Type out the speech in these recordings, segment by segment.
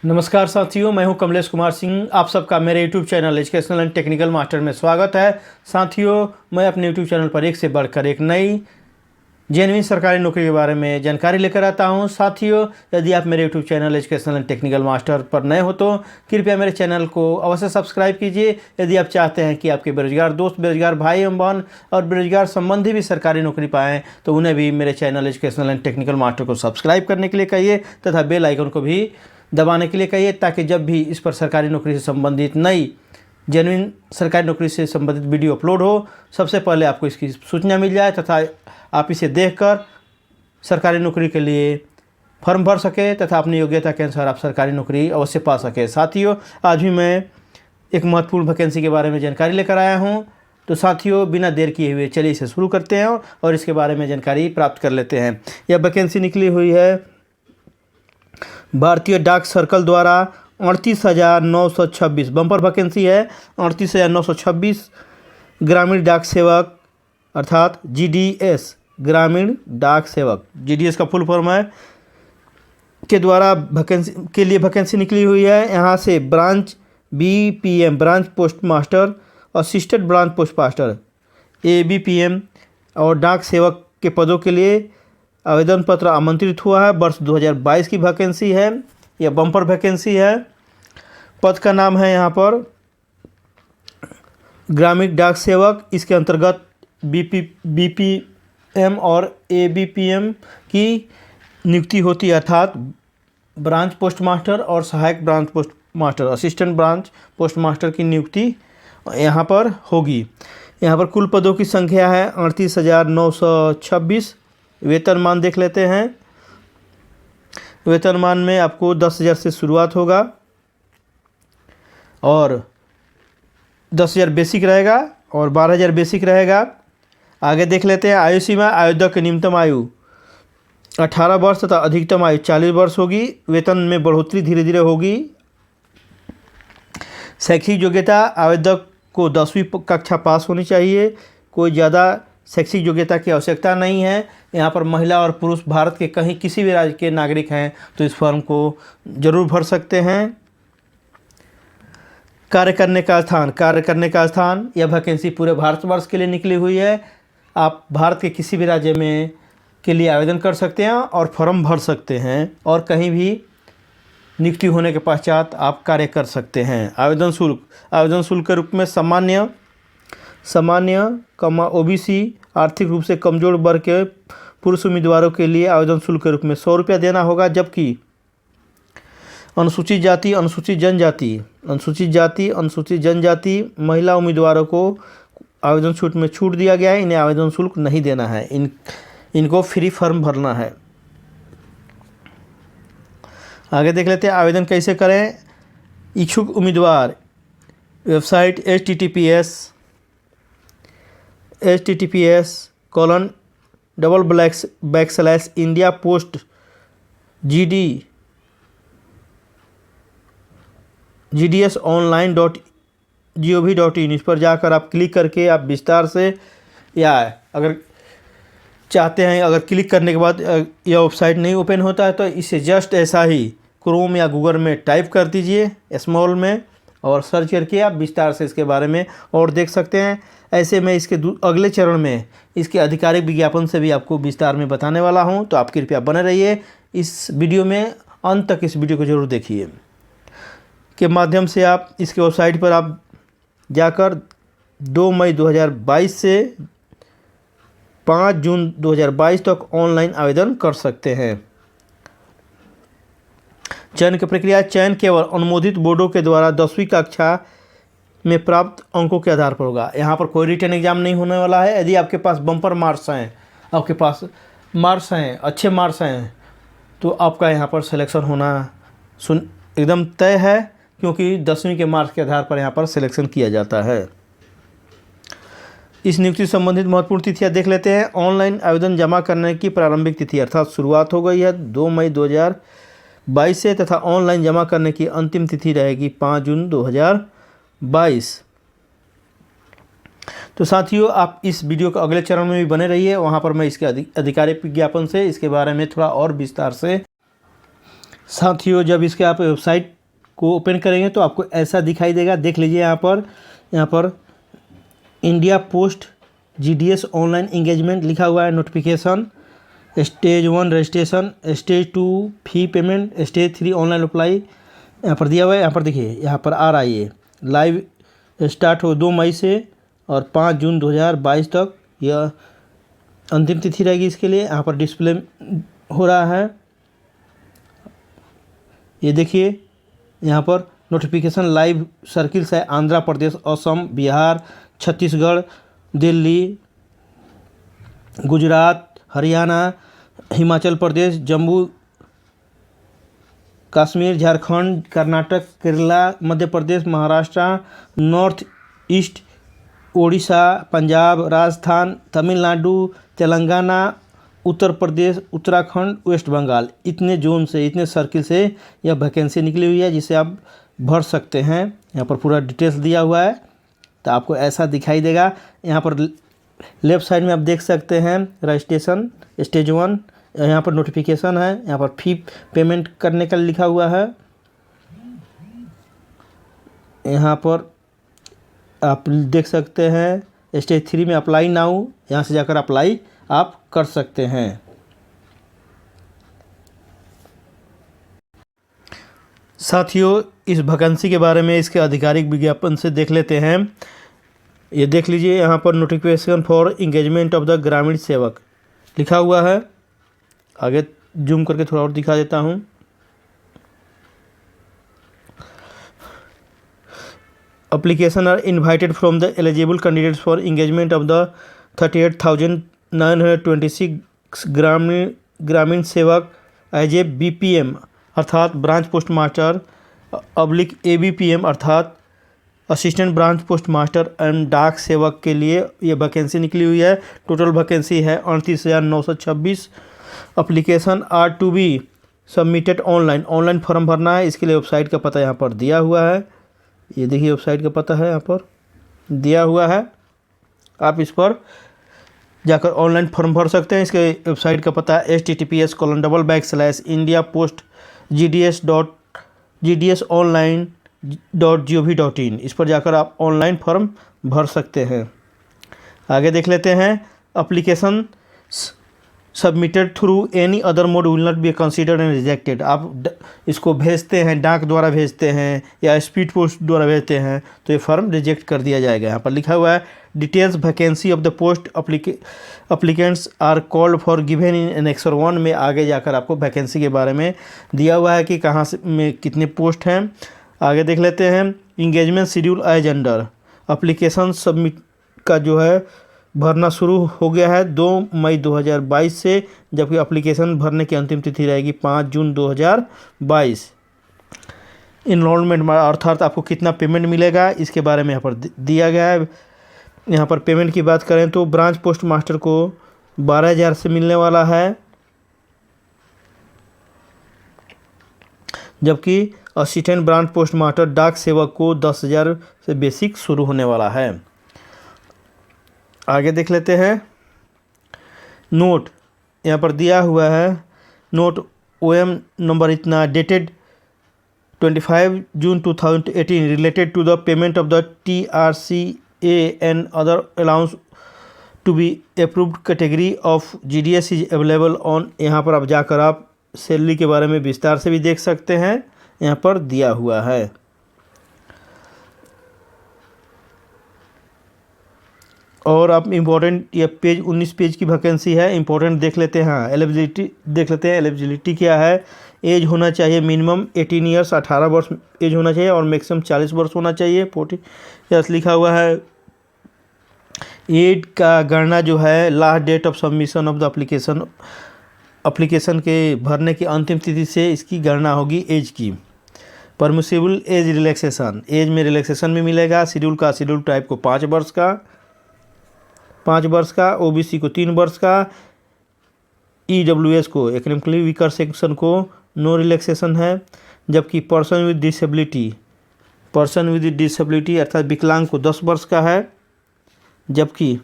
नमस्कार साथियों, मैं हूं कमलेश कुमार सिंह। आप सबका मेरे YouTube channel educational and technical master में स्वागत है। साथियों, मैं अपने YouTube चैनल पर एक से बढ़कर एक नई जेन्युइन सरकारी नौकरी के बारे में जानकारी लेकर आता हूं। साथियों, यदि आप मेरे YouTube channel educational and technical master पर नए हो तो कृपया मेरे चैनल को अवश्य सब्सक्राइब कीजिए। यदि आप चाहते हैं कि आपके बेरोजगार दोस्त, बेरोजगार भाई एवं बहन और बेरोजगार संबंधी भी सरकारी नौकरी पाएँ तो उन्हें भी मेरे channel educational and technical master को सब्सक्राइब करने के लिए कहिए तथा बेल आइकन को भी दबाने के लिए कहिए, ताकि जब भी इस पर सरकारी नौकरी से संबंधित नई जेन्युइन सरकारी नौकरी से संबंधित वीडियो अपलोड हो, सबसे पहले आपको इसकी सूचना मिल जाए तथा आप इसे देखकर सरकारी नौकरी के लिए फॉर्म भर सके तथा अपनी योग्यता के अनुसार आप सरकारी नौकरी अवश्य पा सके। साथियों, आज भी मैं एक महत्वपूर्ण वैकेंसी के बारे में जानकारी लेकर आया हूँ। तो साथियों, बिना देर किए हुए चलिए इसे शुरू करते हैं और इसके बारे में जानकारी प्राप्त कर लेते हैं। यह वैकेंसी निकली हुई है भारतीय डाक सर्कल द्वारा 38,926 बम्पर वैकेंसी है। 38,926 ग्रामीण डाक सेवक अर्थात GDS ग्रामीण डाक सेवक, GDS का फुल फॉर्म है, के द्वारा वैकेंसी के लिए वैकेंसी निकली हुई है। यहाँ से branch BPM branch post master, assistant branch post master ABPM और डाक सेवक के पदों के लिए आवेदन पत्र आमंत्रित हुआ है। वर्ष 2022 की वैकेंसी है। यह बम्पर वैकेंसी है। पद का नाम है यहाँ पर ग्रामीण डाक सेवक। इसके अंतर्गत BPM और ABPM की नियुक्ति होती है, अर्थात ब्रांच पोस्ट मास्टर और सहायक branch post master, assistant branch post master की नियुक्ति यहाँ पर होगी। यहाँ पर कुल पदों की संख्या है 38,926। वेतनमान देख लेते हैं। वेतनमान में आपको 10,000 से शुरुआत होगा और 10,000 बेसिक रहेगा और 12,000 बेसिक रहेगा। आगे देख लेते हैं। आयु सीमा, आवेदक की न्यूनतम आयु 18 वर्ष तथा अधिकतम आयु 40 वर्ष होगी। वेतन में बढ़ोतरी धीरे धीरे होगी। शैक्षिक योग्यता, आवेदक को 10वीं कक्षा पास होनी चाहिए। कोई ज़्यादा शैक्षिक योग्यता की आवश्यकता नहीं है। यहाँ पर महिला और पुरुष भारत के कहीं किसी भी राज्य के नागरिक हैं तो इस फॉर्म को जरूर भर सकते हैं। कार्य करने का स्थान, यह वैकेंसी पूरे भारतवर्ष के लिए निकली हुई है। आप भारत के किसी भी राज्य में के लिए आवेदन कर सकते हैं और फॉर्म भर सकते हैं और कहीं भी नियुक्ति होने के पश्चात आप कार्य कर सकते हैं। आवेदन शुल्क के रूप में सामान्य OBC आर्थिक रूप से कमजोर वर्ग के पुरुष उम्मीदवारों के लिए आवेदन शुल्क के रूप में 100 रुपया देना होगा, जबकि अनुसूचित जाति महिला उम्मीदवारों को आवेदन छूट में छूट दिया गया है। इन्हें आवेदन शुल्क नहीं देना है, इनको फ्री फॉर्म भरना है। आगे देख लेते हैं आवेदन कैसे करें। इच्छुक उम्मीदवार website https://India Post GDS online.gov.in इस पर जाकर आप क्लिक करके आप विस्तार से, या अगर चाहते हैं, अगर क्लिक करने के बाद यह वेबसाइट नहीं ओपन होता है तो इसे जस्ट ऐसा ही क्रोम या गूगल में टाइप कर दीजिए स्मॉल में और सर्च करके आप विस्तार से इसके बारे में और देख सकते हैं। ऐसे में इसके अगले चरण में इसके आधिकारिक विज्ञापन से भी आपको विस्तार में बताने वाला हूं, तो आप कृपया बने रहिए इस वीडियो में, अंत तक इस वीडियो को जरूर देखिए। के माध्यम से आप इसके वेबसाइट पर आप जाकर 2 मई 2022 से 5 जून 2022 तक ऑनलाइन आवेदन कर सकते हैं। चयन की प्रक्रिया, चयन केवल अनुमोदित बोर्डों के द्वारा 10वीं कक्षा में प्राप्त अंकों के आधार पर होगा। यहाँ पर कोई रिटन एग्जाम नहीं होने वाला है। यदि आपके पास बम्पर मार्क्स हैं, आपके पास मार्क्स हैं, अच्छे मार्क्स हैं, तो आपका यहाँ पर सिलेक्शन होना एकदम तय है, क्योंकि 10वीं के मार्क्स के आधार पर यहाँ पर सिलेक्शन किया जाता है। इस नियुक्ति से संबंधित महत्वपूर्ण तिथियाँ देख लेते हैं। ऑनलाइन आवेदन जमा करने की प्रारंभिक तिथि अर्थात शुरुआत हो गई है 2 मई 2022 से तथा ऑनलाइन जमा करने की अंतिम तिथि रहेगी 5 जून 2022। तो साथियों, आप इस वीडियो के अगले चरण में भी बने रहिए, वहाँ पर मैं इसके आधिकारिक विज्ञापन से इसके बारे में थोड़ा और विस्तार से साथियों, जब इसके आप वेबसाइट को ओपन करेंगे तो आपको ऐसा दिखाई देगा। देख लीजिए यहाँ पर India post GDS online engagement लिखा हुआ है। Notification, stage 1 registration, stage 2 fee payment, stage 3 online apply यहाँ पर दिया हुआ है। यहाँ पर देखिए, यहाँ पर आ रहा है ये लाइव स्टार्ट हो 2 मई से और 5 जून 2022 तक यह अंतिम तिथि रहेगी इसके लिए। यहाँ पर डिस्प्ले हो रहा है, ये देखिए। यहाँ पर नोटिफिकेशन लाइव सर्किल्स है Andhra Pradesh, Assam, Bihar, Chhattisgarh, Delhi, Gujarat, Haryana, Himachal Pradesh, Jammu Kashmir, Jharkhand, Karnataka, Kerala, Madhya Pradesh, Maharashtra, north east, Odisha, Punjab, Rajasthan, Tamil Nadu, Telangana, Uttar Pradesh, Uttarakhand, waste Bengal, इतने जोन से, इतने सर्किल से यह वैकेंसी निकली हुई है जिसे आप भर सकते हैं। यहाँ पर पूरा डिटेल्स दिया हुआ है, तो आपको ऐसा दिखाई देगा। यहाँ पर लेफ्ट साइड में आप देख सकते हैं रजिस्ट्रेशन स्टेज 1, यहाँ पर नोटिफिकेशन है, यहाँ पर फी पेमेंट करने का लिखा हुआ है। यहाँ पर आप देख सकते हैं स्टेज 3 में अप्लाई नाउ, यहाँ से जाकर अप्लाई आप कर सकते हैं। साथियों, इस वैकेंसी के बारे में इसके आधिकारिक विज्ञापन से देख लेते हैं। ये देख लीजिए, यहाँ पर notification for engagement of the ग्रामीण सेवक लिखा हुआ है। आगे जूम करके थोड़ा और दिखा देता हूँ। Application are invited from the eligible candidates for engagement of the 38,926 ग्रामीण सेवक एज ए BPM अर्थात ब्रांच पोस्ट मास्टर / ABPM अर्थात assistant branch post master and डाक सेवक के लिए ये वैकेंसी निकली हुई है। टोटल वैकेंसी है 38,926। Application are to be submitted online form भरना है। इसके लिए वेबसाइट का पता यहाँ पर दिया हुआ है, ये देखिए वेबसाइट का पता है यहाँ पर दिया हुआ है। आप इस पर जाकर ऑनलाइन फॉर्म भर सकते हैं। इसके वेबसाइट का पता है https://indiapost.gdsonline.gov.in। इस पर जाकर आप ऑनलाइन फॉर्म भर सकते हैं। आगे देख लेते हैं। Application submitted through any other mode will not be considered and rejected. आप इसको भेजते हैं, डाक द्वारा भेजते हैं या स्पीड पोस्ट द्वारा भेजते हैं तो ये फॉर्म रिजेक्ट कर दिया जाएगा। यहाँ पर लिखा हुआ है details vacancy of the post applicants are called for given in annexure 1 में आगे जाकर आपको वैकेंसी के बारे में दिया हुआ है कि कहाँ से में कितने पोस्ट हैं। आगे देख लेते हैं। Engagement schedule as under. Application submit का जो है भरना शुरू हो गया है 2 मई 2022 से, जबकि एप्लीकेशन भरने की अंतिम तिथि रहेगी 5 जून 2022। इनरोलमेंट अर्थात आपको कितना पेमेंट मिलेगा इसके बारे में यहाँ पर दिया गया है। यहाँ पर पेमेंट की बात करें तो ब्रांच पोस्ट मास्टर को 12,000 से मिलने वाला है, जबकि असिस्टेंट ब्रांच पोस्ट मास्टर डाक सेवक को 10,000 से बेसिक शुरू होने वाला है। आगे देख लेते हैं। नोट यहाँ पर दिया हुआ है। नोट OM नंबर इतना dated 25 June 2018 related to the payment of the TRCA and other allowance to be approved category of GDS is available on. यहाँ पर आप जाकर आप सैलरी के बारे में विस्तार से भी देख सकते हैं, यहाँ पर दिया हुआ है। और आप इम्पोर्टेंट ये पेज 19 पेज की वैकेंसी है, इम्पोर्टेंट देख लेते हैं। हाँ, एलिजिबिलिटी देख लेते हैं। एलिजिबिलिटी क्या है। एज होना चाहिए मिनिमम 18 ईयर्स 18 वर्ष एज होना चाहिए और मैक्सिमम 40 वर्ष होना चाहिए। 40 ईयर्स लिखा हुआ है। एज का गणना जो है last date of submission of the application के भरने की अंतिम तिथि से इसकी गणना होगी एज की। परमिसिबल एज रिलैक्सेशन, एज में रिलैक्सेशन भी मिलेगा। शेड्यूल टाइप को 5 वर्ष का, OBC को 3 वर्ष का, EWS को इकोनॉमिकली वीकर सेक्शन को नो रिलैक्सेशन है, जबकि पर्सन विद डिसेबिलिटी अर्थात विकलांग को 10 वर्ष का है, जबकि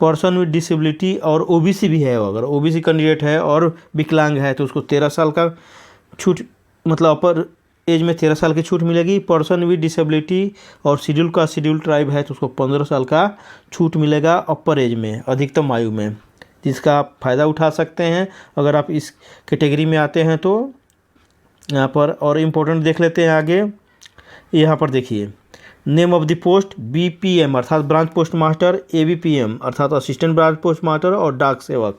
पर्सन विद डिसेबिलिटी और ओबीसी भी है, अगर ओबीसी कैंडिडेट है और विकलांग है तो उसको 13 साल का छूट, मतलब अपर एज में 13 साल की छूट मिलेगी। पर्सन विद डिसेबिलिटी और शेड्यूल ट्राइब है तो उसको 15 साल का छूट मिलेगा अपर एज में, अधिकतम आयु में, जिसका आप फ़ायदा उठा सकते हैं अगर आप इस कैटेगरी में आते हैं तो। यहाँ पर और इम्पोर्टेंट देख लेते हैं आगे। यहाँ पर देखिए, name of the post BPM अर्थात ब्रांच पोस्ट मास्टर, एबीपीएम अर्थात असिस्टेंट ब्रांच पोस्ट मास्टर और डाक सेवक।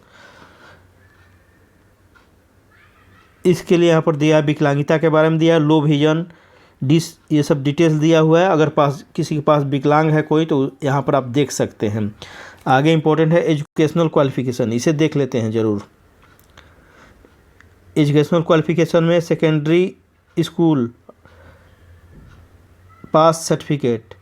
इसके लिए यहाँ पर दिया विकलांगता के बारे में दिया, लो विजन, ये सब डिटेल्स दिया हुआ है। अगर किसी के पास विकलांग है कोई तो यहाँ पर आप देख सकते हैं। आगे इम्पोर्टेंट है एजुकेशनल क्वालिफिकेशन, इसे देख लेते हैं ज़रूर। एजुकेशनल क्वालिफिकेशन में secondary school pass certificate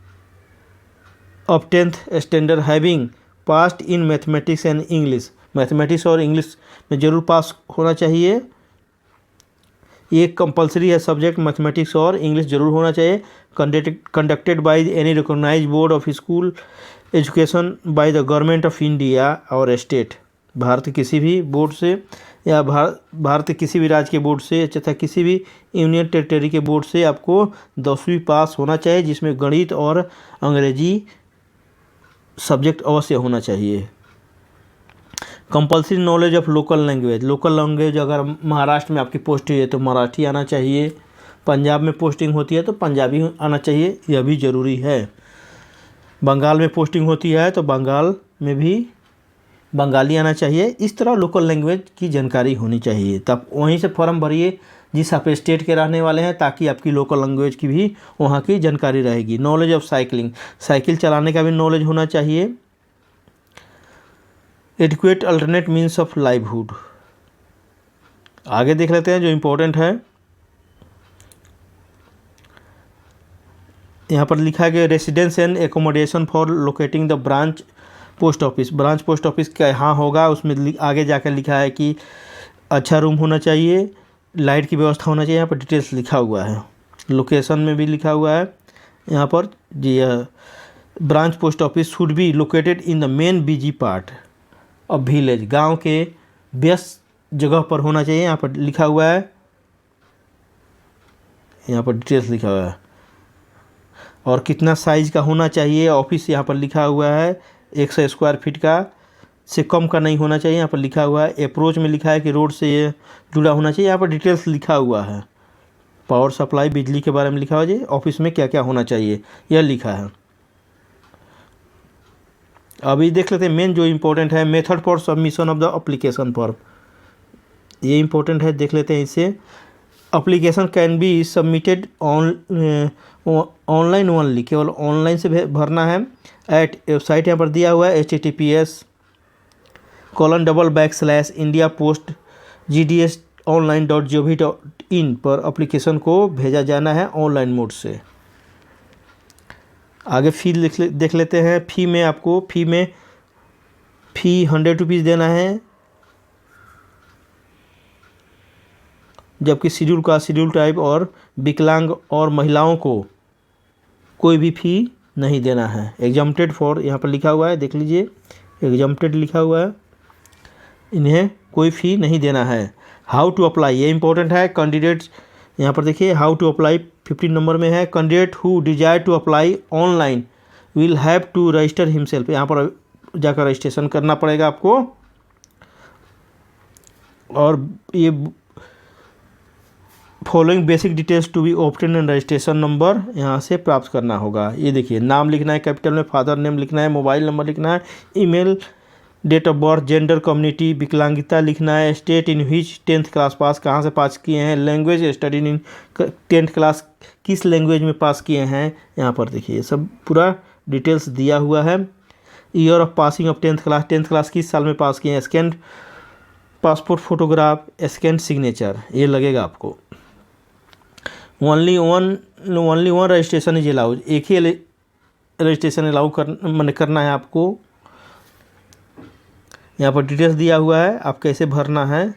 of 10th standard having passed in mathematics and English, mathematics और इंग्लिश में ज़रूर पास होना चाहिए। ये कंपलसरी है सब्जेक्ट, मैथमेटिक्स और इंग्लिश जरूर होना चाहिए। Conducted by any recognized board of school education by the government of India और स्टेट, भारत के किसी भी बोर्ड से या भारत के किसी भी राज्य के बोर्ड से तथा किसी भी यूनियन टेरिटरी के बोर्ड से आपको 10वीं पास होना चाहिए, जिसमें गणित और अंग्रेजी सब्जेक्ट अवश्य होना चाहिए। Compulsory knowledge of local language, अगर महाराष्ट्र में आपकी पोस्टिंग है तो मराठी आना चाहिए, पंजाब में पोस्टिंग होती है तो पंजाबी आना चाहिए, यह भी ज़रूरी है। बंगाल में पोस्टिंग होती है तो बंगाल में भी बंगाली आना चाहिए। इस तरह लोकल लैंग्वेज की जानकारी होनी चाहिए। तब वहीं से फॉर्म भरिए जिस आप स्टेट के रहने वाले हैं, ताकि आपकी लोकल लैंग्वेज की भी वहाँ की जानकारी रहेगी। नॉलेज ऑफ साइकिलिंग, साइकिल चलाने का भी नॉलेज होना चाहिए। Adequate alternate means of livelihood, आगे देख लेते हैं जो इम्पोर्टेंट है। यहाँ पर लिखा गया residence and accommodation for locating the branch post office, branch post office कहाँ होगा उसमें आगे जाकर लिखा है कि अच्छा रूम होना चाहिए, लाइट की व्यवस्था होना चाहिए। यहाँ पर डिटेल्स लिखा हुआ है, लोकेशन में भी लिखा हुआ है यहाँ पर जी। Branch post office should be located in the main busy part of village, गांव के व्यस्त जगह पर होना चाहिए, यहाँ पर लिखा हुआ है। यहाँ पर डिटेल्स लिखा हुआ है और कितना साइज का होना चाहिए। ऑफिस यहाँ पर लिखा हुआ है 100 स्क्वायर फीट का से कम का नहीं होना चाहिए, यहाँ पर लिखा हुआ है। अप्रोच में लिखा है कि रोड से ये जुड़ा होना चाहिए, यहाँ पर डिटेल्स लिखा हुआ है। पावर सप्लाई, बिजली के बारे में लिखा हुआ है। ऑफिस में क्या क्या होना चाहिए यह लिखा है। अभी देख लेते हैं मेन जो इम्पोर्टेंट है, method for submission of the application form, ये इम्पोर्टेंट है, देख लेते हैं इसे। Application can be submitted online only, केवल ऑनलाइन से भरना है। एट वेबसाइट यहाँ पर दिया हुआ है https://indiapost.gds.online.gov.in पर एप्लीकेशन को भेजा जाना है ऑनलाइन मोड से। आगे फी देख लेते हैं। फी में आपको फी 100 रुपीज़ देना है, जबकि शेड्यूल टाइप और विकलांग और महिलाओं को कोई भी फ़ी नहीं देना है। एग्जम्प्टेड फॉर यहाँ पर लिखा हुआ है, देख लीजिए एग्जम्प्टेड लिखा हुआ है, इन्हें कोई फ़ी नहीं देना है। हाउ टू अप्लाई, ये इंपॉर्टेंट है। कैंडिडेट्स यहाँ पर देखिए हाउ टू अप्लाई 15 नंबर में है। Candidate who desire to apply online will have to register himself, यहाँ पर जाकर रजिस्ट्रेशन करना पड़ेगा आपको। और ये following basic details to be obtain and registration number यहाँ से प्राप्त करना होगा। ये देखिए नाम लिखना है कैपिटल में, फादर नेम लिखना है, मोबाइल नंबर लिखना है, email, date of birth, gender, community, विकलांगता लिखना है, state in which 10th class pass, कहाँ से पास किए हैं, language study in 10th class किस लैंग्वेज में पास किए हैं, यहाँ पर देखिए सब पूरा डिटेल्स दिया हुआ है। Year of passing of 10th class किस साल में पास किए हैं, scan passport photograph, scan signature ये लगेगा आपको। Only one registration is allowed, एक ही रजिस्ट्रेशन अलाउ करना है आपको। यहाँ पर डिटेल्स दिया हुआ है आप कैसे भरना है।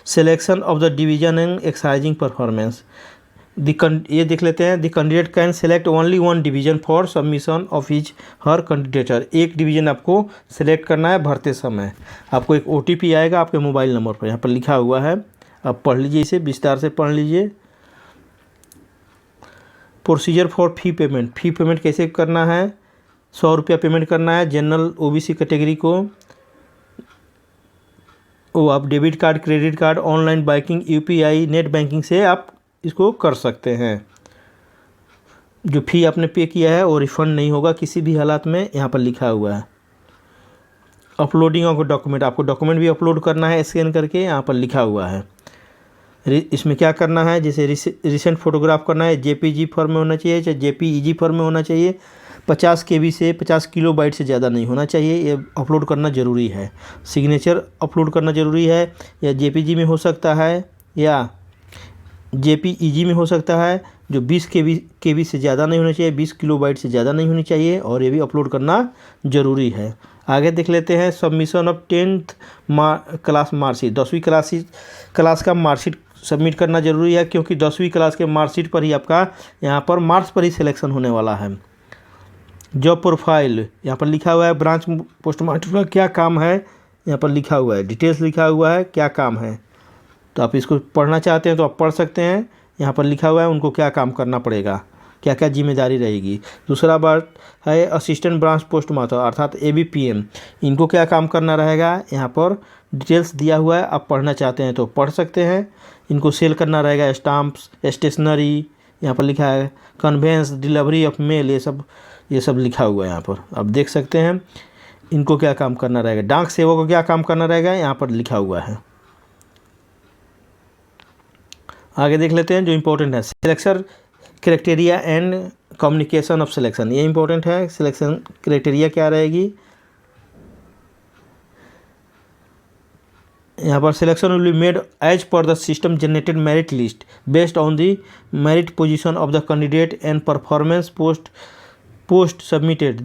Selection of the division and excising performance, ये देख लेते हैं। The candidate can select only one division for submission of his her candidature. एक डिवीजन आपको सेलेक्ट करना है भरते समय। आपको एक OTP आएगा आपके मोबाइल नंबर पर, यहाँ पर लिखा हुआ है, आप पढ़ लीजिए, इसे विस्तार से पढ़ लीजिए। Procedure for fee payment. Fee payment कैसे करना है? 100 रुपया पेमेंट करना है जनरल OBC कैटेगरी को। वो आप debit card, credit card, online banking, UPI, net banking से आप इसको कर सकते हैं। जो फ़ी आपने पे किया है वो रिफ़ंड नहीं होगा किसी भी हालात में, यहाँ पर लिखा हुआ है। अपलोडिंग ऑफ डॉक्यूमेंट, आपको डॉक्यूमेंट भी अपलोड करना है स्कैन करके, यहाँ पर लिखा हुआ है। इसमें क्या करना है, जैसे रिसेंट फोटोग्राफ करना है, JPG फॉर्म में होना चाहिए, चाहे JPEG फॉर्म में होना चाहिए, 50 KB से 50 किलोबाइट से ज़्यादा नहीं होना चाहिए, ये अपलोड करना ज़रूरी है। सिग्नेचर अपलोड करना ज़रूरी है, या JPG में हो सकता है या JPEG में हो सकता है। जो 20 KB से ज़्यादा नहीं होना चाहिए, 20 किलोबाइट से ज़्यादा नहीं होनी चाहिए, और ये भी अपलोड करना ज़रूरी है। आगे देख लेते हैं। Submission of 10th class marksheet. 10वीं क्लास का मार्कशीट सबमिट करना ज़रूरी है, क्योंकि 10वीं क्लास के मार्कशीट पर ही आपका यहाँ पर मार्क्स पर ही सिलेक्शन होने वाला है। जॉब प्रोफाइल यहाँ पर लिखा हुआ है। ब्रांच पोस्ट मास्टर का क्या काम है, यहाँ पर लिखा हुआ है, डिटेल्स लिखा हुआ है क्या काम है। तो आप इसको पढ़ना चाहते हैं तो आप पढ़ सकते हैं, यहाँ पर लिखा हुआ है उनको क्या काम करना पड़ेगा, क्या क्या जिम्मेदारी रहेगी। दूसरा बात है असिस्टेंट ब्रांच पोस्ट मास्टर अर्थात ABPM, इनको क्या काम करना रहेगा, यहाँ पर डिटेल्स दिया हुआ है। आप पढ़ना चाहते हैं तो पढ़ सकते हैं। इनको सेल करना रहेगा, स्टाम्प्स, स्टेशनरी, यहाँ पर लिखा है कन्वेंस, डिलीवरी ऑफ मेल, ये सब लिखा हुआ है यहाँ पर, आप देख सकते हैं। इनको क्या काम करना रहेगा, डाक सेवक को क्या काम करना रहेगा, यहाँ पर लिखा हुआ है। आगे देख लेते हैं जो इम्पोर्टेंट है। Selection criteria and communication of selection, ये इम्पोर्टेंट है। सिलेक्शन क्राइटेरिया क्या रहेगी, यहाँ पर selection will be made as per the system generated merit list based on the merit position of the candidate and performance post submitted.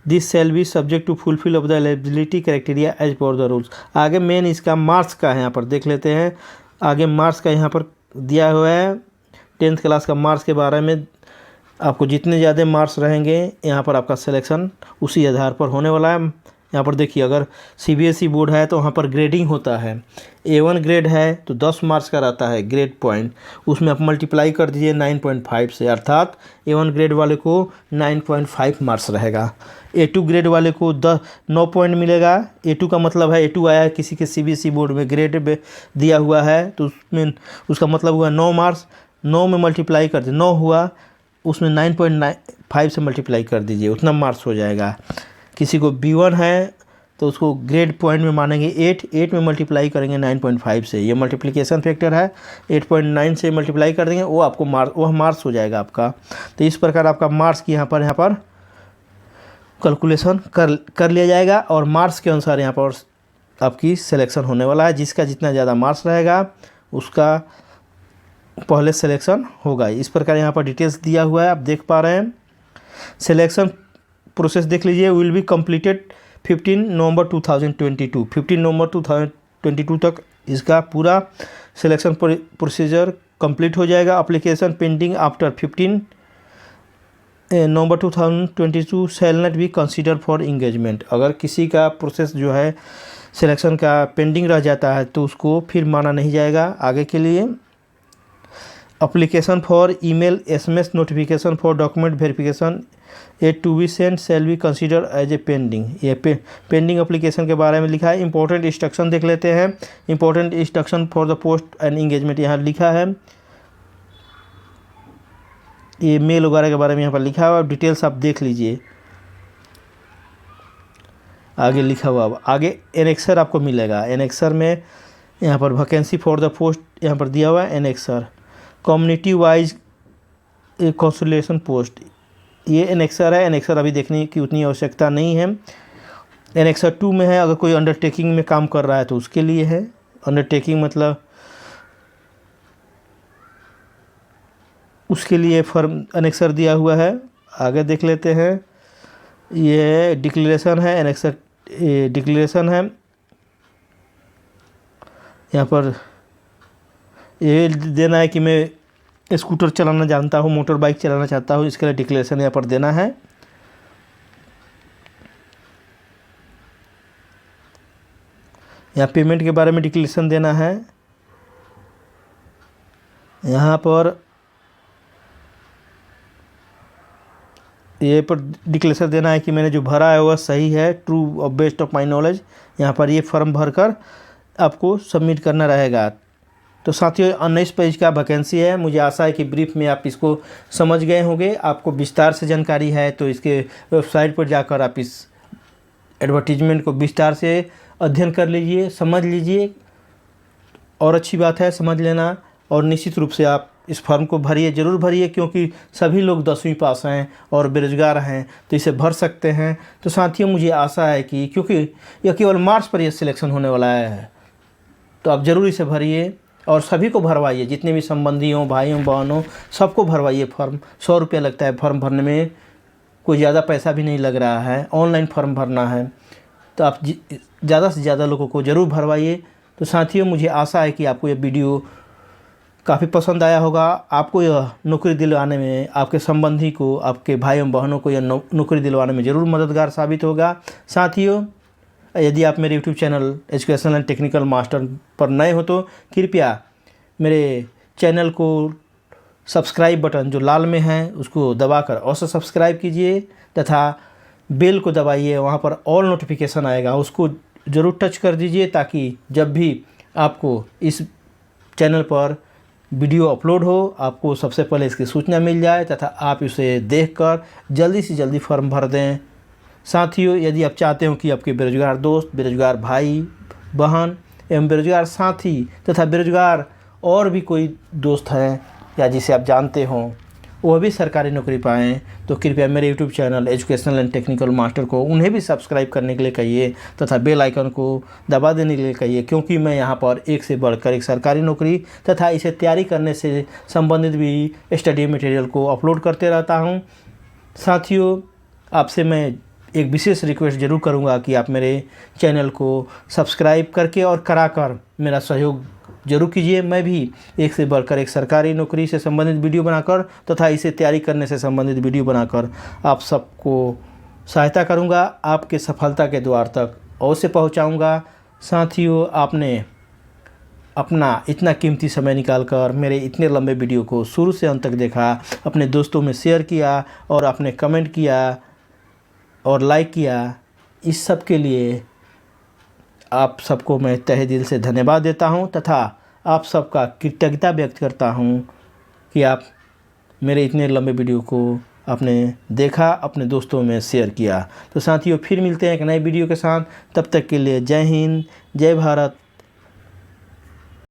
This shall be subject to fulfil of the eligibility criteria as per the rules. आगे मेन इसका marks का है, यहाँ पर देख लेते हैं। आगे मार्क्स का यहाँ पर दिया हुआ है। 10th क्लास का मार्क्स के बारे में, आपको जितने ज़्यादा मार्क्स रहेंगे यहाँ पर आपका सिलेक्शन उसी आधार पर होने वाला है। यहाँ पर देखिए, अगर CBSE बोर्ड है तो वहाँ पर ग्रेडिंग होता है। A1 ग्रेड है तो 10 मार्क्स का रहता है ग्रेड पॉइंट, उसमें आप मल्टीप्लाई कर दीजिए 9.5 से, अर्थात A1 ग्रेड वाले को 9.5 मार्क्स रहेगा। A2 ग्रेड वाले को 9 पॉइंट मिलेगा। A2 का मतलब है A2 आया किसी के CBSE बोर्ड में ग्रेड दिया हुआ है तो उसमें उसका मतलब हुआ 9 मार्क्स। 9 में मल्टीप्लाई कर दीजिए, 9 हुआ, उसमें 9.5 से मल्टीप्लाई कर दीजिए, उतना मार्क्स हो जाएगा। किसी को B1 है तो उसको ग्रेड पॉइंट में मानेंगे 8 में मल्टीप्लाई करेंगे 9.5 से, ये मल्टीप्लिकेशन फैक्टर है। 8.9 से मल्टीप्लाई कर देंगे, वो आपको वह मार्क्स हो जाएगा आपका। तो इस प्रकार आपका मार्क्स की यहाँ पर कैलकुलेशन कर लिया जाएगा, और मार्क्स के अनुसार यहाँ पर आपकी सिलेक्शन होने वाला है। जिसका जितना ज़्यादा मार्क्स रहेगा उसका पहले सिलेक्शन होगा। इस प्रकार यहाँ पर डिटेल्स दिया हुआ है, आप देख पा रहे हैं। सिलेक्शन प्रोसेस देख लीजिए। विल बी कंप्लीटेड 15 नवंबर 2022। 15 नवंबर 2022 तक इसका पूरा सिलेक्शन प्रोसीजर कंप्लीट हो जाएगा। Application pending after 15 November 2022 shall not be consider for engagement. अगर किसी का प्रोसेस जो है सिलेक्शन का पेंडिंग रह जाता है तो उसको फिर माना नहीं जाएगा आगे के लिए। Application for email SMS notification for document verification to be send shall be consider as a pending. ये पेंडिंग एप्लीकेशन के बारे में लिखा है। इंपॉर्टेंट इंस्ट्रक्शन देख लेते हैं। Important instruction for the post and engagement यहाँ लिखा है। ये मेल वगैरह के बारे में यहाँ पर लिखा हुआ है, डिटेल्स आप देख लीजिए। आगे लिखा हुआ, आगे एनेक्सर आपको मिलेगा। एनेक्सर में यहाँ पर वैकेंसी फॉर द पोस्ट यहाँ पर दिया हुआ है। Annexure community wise consolidation post, ये एनेक्सर है। एनेक्सर अभी देखने की उतनी आवश्यकता नहीं है। एनेक्सर 2 में है, अगर कोई अंडरटेकिंग में काम कर रहा है तो उसके लिए है। अंडरटेकिंग मतलब उसके लिए फॉर्म एनेक्सर दिया हुआ है। आगे देख लेते हैं। ये डिक्लेरेशन है, एनेक्सर डिक्लेरेशन है। यहाँ पर ये देना है कि मैं स्कूटर चलाना जानता हूँ, मोटर बाइक चलाना चाहता हूँ, इसके लिए डिक्लेरेशन यहाँ पर देना है। यहाँ पेमेंट के बारे में डिक्लेरेशन देना है। यहाँ पर ये पर डिक्लेरेशन देना है कि मैंने जो भरा है वह सही है, ट्रू और बेस्ट ऑफ माई नॉलेज। यहाँ पर ये फॉर्म भरकर आपको सबमिट करना रहेगा। तो साथियों 19 पेज का वैकेंसी है। मुझे आशा है कि ब्रीफ में आप इसको समझ गए होंगे। आपको विस्तार से जानकारी है तो इसके वेबसाइट पर जाकर आप इस एडवर्टीजमेंट को विस्तार से अध्ययन कर लीजिए, समझ लीजिए। और अच्छी बात है समझ लेना, और निश्चित रूप से आप इस फॉर्म को भरिए, ज़रूर भरिए, क्योंकि सभी लोग 10वीं पास हैं और बेरोजगार हैं तो इसे भर सकते हैं। तो साथियों मुझे आशा है कि क्योंकि यह केवल मार्च पर यह सिलेक्शन होने वाला है, तो आप ज़रूर इसे भरिए और सभी को भरवाइए, जितने भी संबंधी हों, भाइयों बहनों, सबको भरवाइए फॉर्म। 100 रुपया लगता है फॉर्म भरने में, कोई ज़्यादा पैसा भी नहीं लग रहा है, ऑनलाइन फॉर्म भरना है। तो आप ज़्यादा से ज़्यादा लोगों को ज़रूर भरवाइए। तो साथियों मुझे आशा है कि आपको यह वीडियो काफ़ी पसंद आया होगा। आपको यह नौकरी दिलवाने में, आपके संबंधी को, आपके भाइयों बहनों को यह नौकरी दिलवाने में ज़रूर मददगार साबित होगा। साथियों यदि आप मेरे YouTube channel educational and technical master पर नए हो तो कृपया मेरे चैनल को सब्सक्राइब बटन जो लाल में है उसको दबाकर अवश्य सब्सक्राइब कीजिए, तथा बेल को दबाइए, वहाँ पर ऑल नोटिफिकेशन आएगा, उसको ज़रूर टच कर दीजिए, ताकि जब भी आपको इस चैनल पर वीडियो अपलोड हो आपको सबसे पहले इसकी सूचना मिल जाए, तथा आप इसे देखकर जल्दी से जल्दी फॉर्म भर दें। साथियों यदि आप चाहते हो कि आपके बेरोजगार दोस्त, बेरोजगार भाई बहन एवं बेरोजगार साथी तथा बेरोजगार और भी कोई दोस्त हैं या जिसे आप जानते हों वह भी सरकारी नौकरी पाएँ, तो कृपया मेरे YouTube channel educational and technical master को उन्हें भी सब्सक्राइब करने के लिए कहिए, तथा बेल आइकन को दबा देने के लिए कहिए, क्योंकि मैं यहाँ पर एक से बढ़कर एक सरकारी नौकरी तथा इसे तैयारी करने से संबंधित भी स्टडी मटेरियल को अपलोड करते रहता हूँ। साथियों आपसे मैं एक विशेष रिक्वेस्ट ज़रूर करूँगा कि आप मेरे चैनल को सब्सक्राइब करके और कराकर मेरा सहयोग जरूर कीजिए। मैं भी एक से बढ़कर एक सरकारी नौकरी से संबंधित वीडियो बनाकर तथा इसे तैयारी करने से संबंधित वीडियो बनाकर आप सबको सहायता करूंगा, आपके सफलता के द्वार तक अवश्य पहुंचाऊंगा। साथियों आपने अपना इतना कीमती समय निकालकर मेरे इतने लंबे वीडियो को शुरू से अंत तक देखा, अपने दोस्तों में शेयर किया और आपने कमेंट किया और लाइक किया, इस सब के लिए आप सबको मैं तहे दिल से धन्यवाद देता हूं, तथा आप सबका कृतज्ञता व्यक्त करता हूं कि आप मेरे इतने लंबे वीडियो को आपने देखा, अपने दोस्तों में शेयर किया। तो साथियों फिर मिलते हैं एक नए वीडियो के साथ, तब तक के लिए जय हिंद, जय भारत,